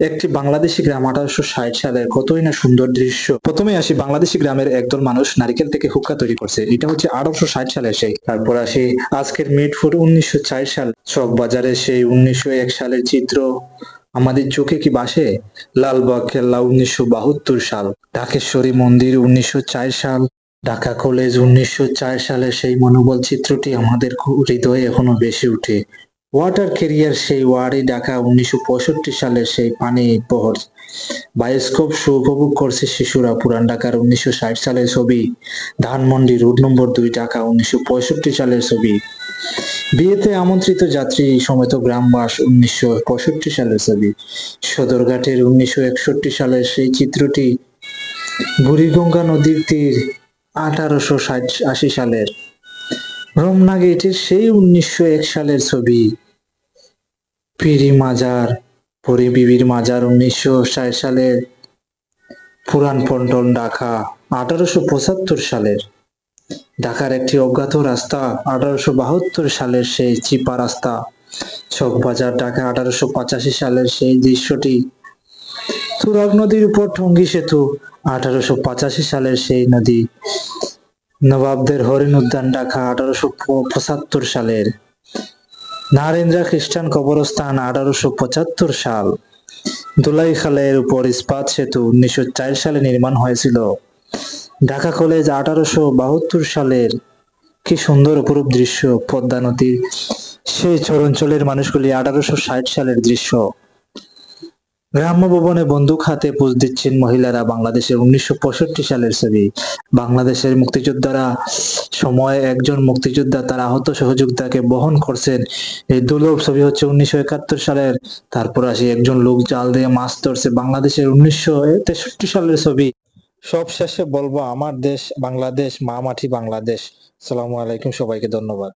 একটি বাংলাদেশি গ্রাম 1860 সালের কতই না সুন্দর দৃশ্য। প্রথমে আসি বাংলাদেশি গ্রামের একদল মানুষ নারিকেল থেকে হুক্কা তৈরি করছে। এটা হচ্ছে 1860 সালের সেই। তারপর আসি আজকের মিরপুর 1904 সাল। চকবাজারে সেই 1901 সালের চিত্র আমাদের চোখে কি ভাসে? লালবাগ কেল্লা 1972 সাল। ঢাকেশ্বরী মন্দির 1904 সাল। ঢাকা কলেজ 1904 সালের সেই মনোবল চিত্রটি আমাদের হৃদয়ে এখনো ভেসে ওঠে। ওয়াটার ক্যারিয়ার সেই ওয়ারি ঢাকা 1965 সালের সেই পানি বহর। বায়োস্কোপ শো উপভোগ করছে শিশুরা। পুরান ঢাকার 1960 সালের ছবি। ধানমন্ডি রোড নম্বর 2 ঢাকা 1965 সালের ছবি। বিয়েতে আমন্ত্রিত যাত্রী সমেত গ্রামবাস 1965 সালের ছবি। সদরঘাটের 1961 সালের সেই চিত্রটি। বুড়িগঙ্গা নদীর তীর 1880 সালের। রমনা গেটের সেই 1901 সালের ছবি। পীরি মাজার পরি বিবির মাজার 1960 সালের। পুরান পল্টন ঢাকা 1875 সালের। ঢাকার একটি অজ্ঞাত রাস্তা 1872 সালের সেই চিপা রাস্তা। চকবাজার ঢাকা 1885 সালের সেই দৃশ্যটি। তুরাগ নদীর উপর টঙ্গী সেতু 1885 সালের সেই নদী। নবাবদের হরিণ উদ্যান ঢাকা 1875 সালের। নারেন্দ্রা খ্রিস্টান কবরস্থান 1875 সাল। ধুলাই খালের উপর ইস্পাত সেতু 1904 সালে নির্মাণ হয়েছিল। ঢাকা কলেজ 1872 সালের। কি সুন্দর অপরূপ দৃশ্য। পদ্মা নদীর সেই চরাঞ্চলের মানুষগুলি 1860 সালের দৃশ্য। গ্রাম্য ভবনে বন্দুক হাতে পোজ দিচ্ছেন মহিলারা বাংলাদেশের 1965 সালের ছবি। বাংলাদেশের মুক্তিযোদ্ধারা সময়ে একজন মুক্তিযোদ্ধা তার আহত সহযোদ্ধাকে বহন করছেন। এই দুর্লভ ছবি হচ্ছে 1971 সালের। তারপর আসি একজন লোক জাল দিয়ে মাছ ধরছে বাংলাদেশের 1963 সালের ছবি। সব শেষে বলবো আমার দেশ বাংলাদেশ, মা মাটি বাংলাদেশ। আসসালামু আলাইকুম, সবাইকে ধন্যবাদ।